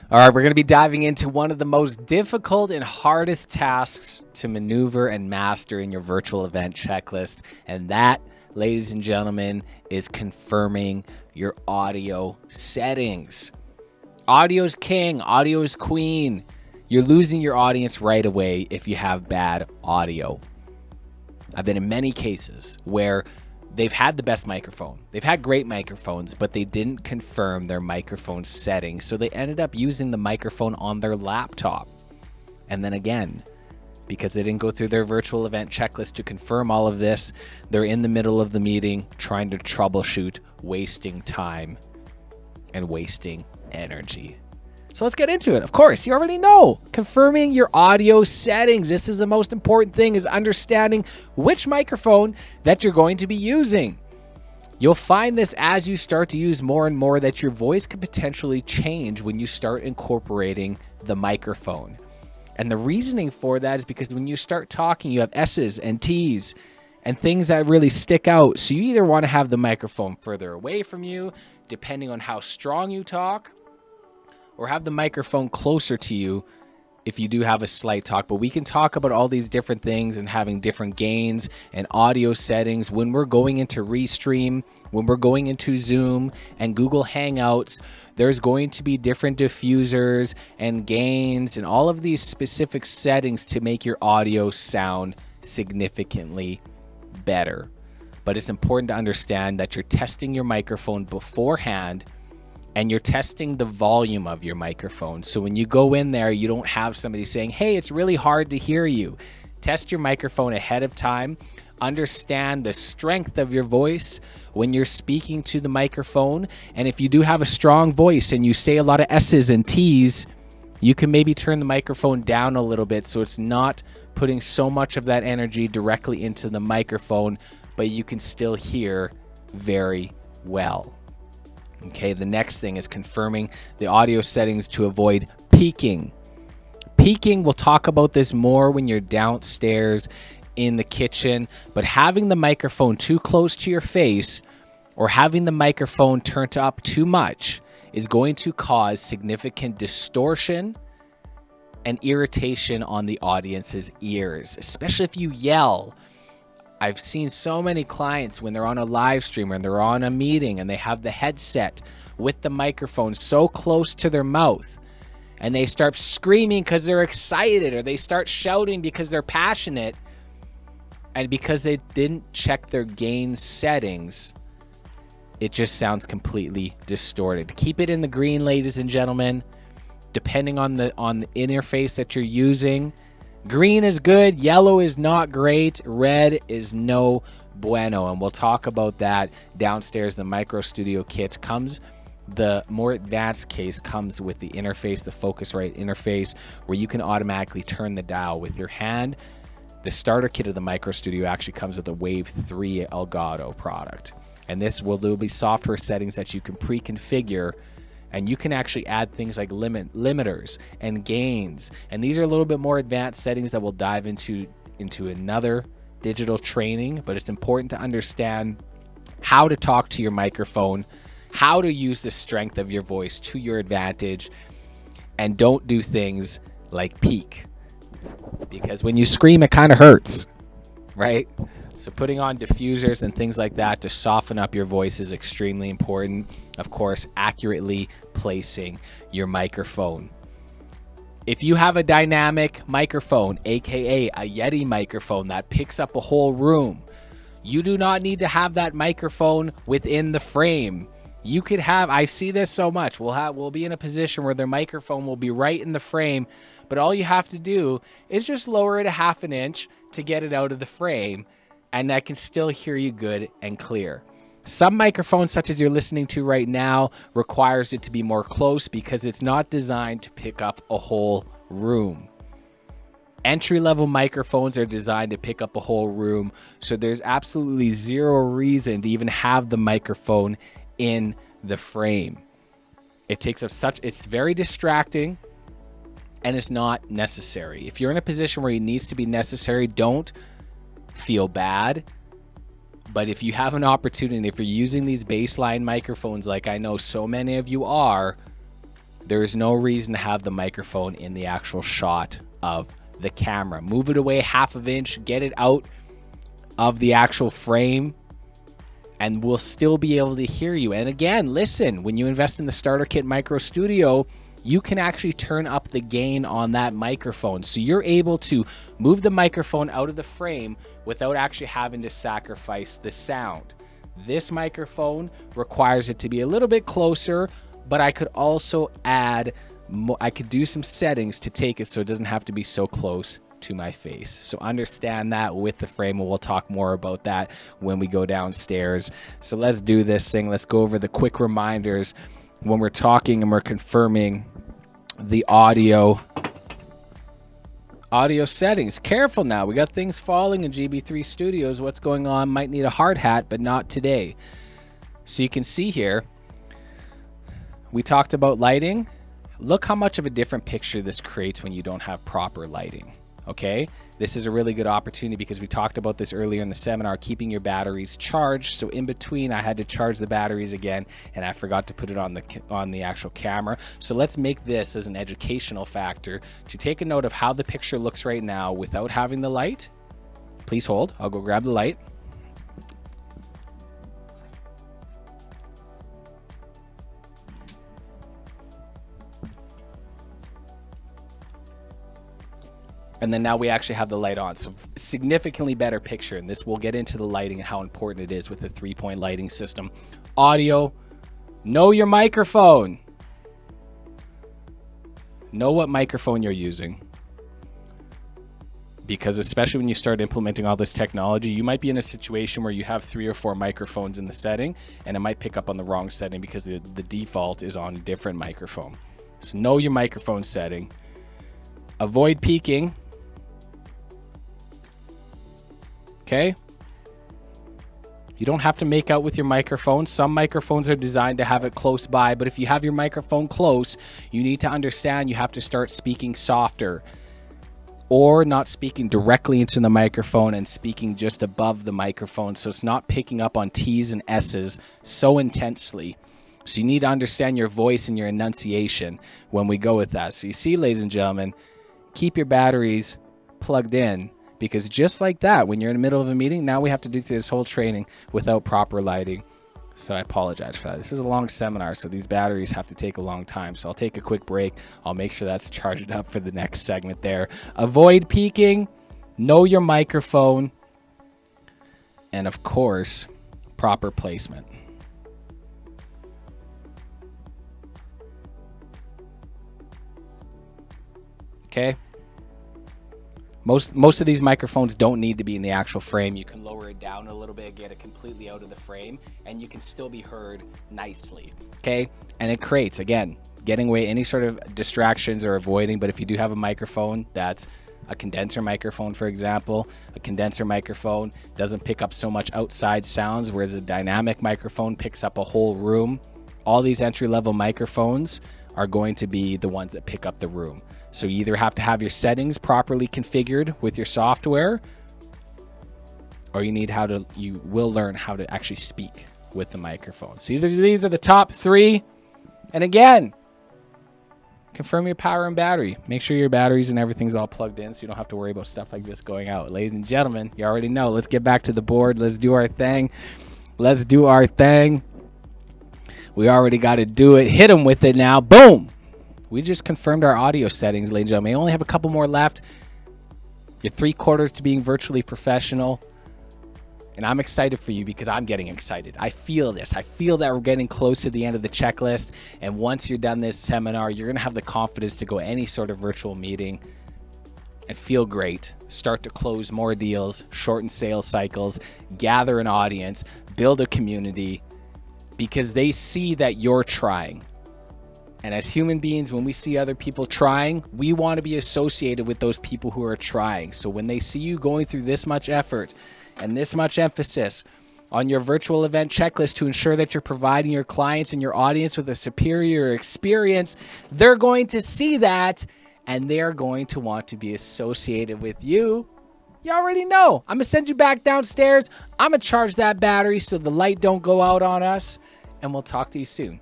All right, we're going to be diving into one of the most difficult and hardest tasks to maneuver and master in your virtual event checklist. And that, ladies and gentlemen, is confirming your audio settings. Audio is king, audio is queen. You're losing your audience right away if you have bad audio. I've been in many cases where they've had the best microphone. They've had great microphones, but they didn't confirm their microphone settings. So they ended up using the microphone on their laptop. And then again, because they didn't go through their virtual event checklist to confirm all of this, they're in the middle of the meeting trying to troubleshoot, wasting time and wasting energy. So let's get into it. Of course, you already know, confirming your audio settings. This is the most important thing, is understanding which microphone that you're going to be using. You'll find this as you start to use more and more that your voice could potentially change when you start incorporating the microphone. And the reasoning for that is because when you start talking, you have S's and T's and things that really stick out. So you either want to have the microphone further away from you, depending on how strong you talk, or have the microphone closer to you if you do have a slight talk. But we can talk about all these different things and having different gains and audio settings when we're going into Restream, when we're going into Zoom and Google Hangouts. There's going to be different diffusers and gains and all of these specific settings to make your audio sound significantly better. But it's important to understand that you're testing your microphone beforehand, and you're testing the volume of your microphone. So when you go in there, you don't have somebody saying, hey, it's really hard to hear you. Test your microphone ahead of time. Understand the strength of your voice when you're speaking to the microphone. And if you do have a strong voice and you say a lot of S's and T's, you can maybe turn the microphone down a little bit so it's not putting so much of that energy directly into the microphone, but you can still hear very well. Okay, the next thing is confirming the audio settings to avoid peaking. Peaking, we'll talk about this more when you're downstairs in the kitchen, but having the microphone too close to your face or having the microphone turned up too much is going to cause significant distortion and irritation on the audience's ears, especially if you yell. I've seen so many clients when they're on a live stream or they're on a meeting and they have the headset with the microphone so close to their mouth and they start screaming because they're excited, or they start shouting because they're passionate, and because they didn't check their gain settings, it just sounds completely distorted. Keep it in the green, ladies and gentlemen, depending on the interface that you're using. Green is good, yellow is not great, red is no bueno, and we'll talk about that downstairs. The Micro Studio kit comes, the more advanced case comes with the interface, the Focusrite interface, where you can automatically turn the dial with your hand. The starter kit of the Micro Studio actually comes with a Wave 3 Elgato product, and this will be software settings that you can pre-configure. And you can actually add things like limiters and gains. And these are a little bit more advanced settings that we'll dive into another digital training. But it's important to understand how to talk to your microphone, how to use the strength of your voice to your advantage, and don't do things like peak. Because when you scream, it kind of hurts, right? So putting on diffusers and things like that to soften up your voice is extremely important. Of course, accurately placing your microphone. If you have a dynamic microphone, aka a Yeti microphone that picks up a whole room, you do not need to have that microphone within the frame. You could have, I see this so much, we'll be in a position where their microphone will be right in the frame, but all you have to do is just lower it a half an inch to get it out of the frame, and I can still hear you good and clear. Some microphones, such as you're listening to right now, requires it to be more close because it's not designed to pick up a whole room. Entry-level microphones are designed to pick up a whole room, so there's absolutely zero reason to even have the microphone in the frame. It takes up it's very distracting, and it's not necessary. If you're in a position where it needs to be necessary, don't feel bad. But if you have an opportunity, if you're using these baseline microphones like I know so many of you are, There is no reason to have the microphone in the actual shot of the camera. Move it away half an inch, get it out of the actual frame, and we'll still be able to hear you. And again, listen, when you invest in the Starter Kit Micro Studio, you can actually turn up the gain on that microphone. So you're able to move the microphone out of the frame without actually having to sacrifice the sound. This microphone requires it to be a little bit closer, but I could also add, I could do some settings to take it so it doesn't have to be so close to my face. So understand that with the frame, and we'll talk more about that when we go downstairs. So let's do this thing. Let's go over the quick reminders when we're talking and we're confirming the audio settings. Careful now, we got things falling in GB3 Studios. What's going on? Might need a hard hat, but not today. So you can see here, we talked about lighting. Look how much of a different picture this creates when you don't have proper lighting. Okay, this is a really good opportunity because we talked about this earlier in the seminar, keeping your batteries charged. So in between, I had to charge the batteries again, and I forgot to put it on the actual camera. So let's make this as an educational factor to take a note of how the picture looks right now without having the light. Please hold. I'll go grab the light. And then now we actually have the light on. So significantly better picture. And this will get into the lighting and how important it is with the 3-point lighting system. Audio, know your microphone. Know what microphone you're using. Because especially when you start implementing all this technology, you might be in a situation where you have 3 or 4 microphones in the setting, and it might pick up on the wrong setting because the default is on a different microphone. So know your microphone setting. Avoid peaking. Okay. You don't have to make out with your microphone. Some microphones are designed to have it close by, but if you have your microphone close, you need to understand you have to start speaking softer, or not speaking directly into the microphone and speaking just above the microphone, so it's not picking up on T's and S's so intensely. So you need to understand your voice and your enunciation when we go with that. So you see, ladies and gentlemen, keep your batteries plugged in, because just like that, when you're in the middle of a meeting, now we have to do this whole training without proper lighting. So I apologize for that. This is a long seminar, so these batteries have to take a long time. So I'll take a quick break. I'll make sure that's charged up for the next segment there. Avoid peaking, know your microphone, and of course, proper placement. Okay. Most of these microphones don't need to be in the actual frame. You can lower it down a little bit, get it completely out of the frame, and you can still be heard nicely. Okay. And it creates, again, getting away any sort of distractions or avoiding. But if you do have a microphone that's a condenser microphone, for example, a condenser microphone doesn't pick up so much outside sounds, whereas a dynamic microphone picks up a whole room. All these entry-level microphones are going to be the ones that pick up the room. So you either have to have your settings properly configured with your software, or you will learn how to actually speak with the microphone. See, these are the top 3. And again, confirm your power and battery. Make sure your batteries and everything's all plugged in so you don't have to worry about stuff like this going out. Ladies and gentlemen, you already know. Let's get back to the board. Let's do our thing. Let's do our thing. We already got to do it. Hit them with it now. Boom. We just confirmed our audio settings, ladies and gentlemen. We only have a couple more left. You're 3/4 to being virtually professional. And I'm excited for you because I'm getting excited. I feel this. I feel that we're getting close to the end of the checklist. And once you're done this seminar, you're going to have the confidence to go any sort of virtual meeting and feel great. Start to close more deals, shorten sales cycles, gather an audience, build a community, because they see that you're trying. And as human beings, when we see other people trying, we want to be associated with those people who are trying. So when they see you going through this much effort and this much emphasis on your virtual event checklist to ensure that you're providing your clients and your audience with a superior experience, they're going to see that and they're going to want to be associated with you. You already know. I'm going to send you back downstairs. I'm going to charge that battery so the light don't go out on us. And we'll talk to you soon.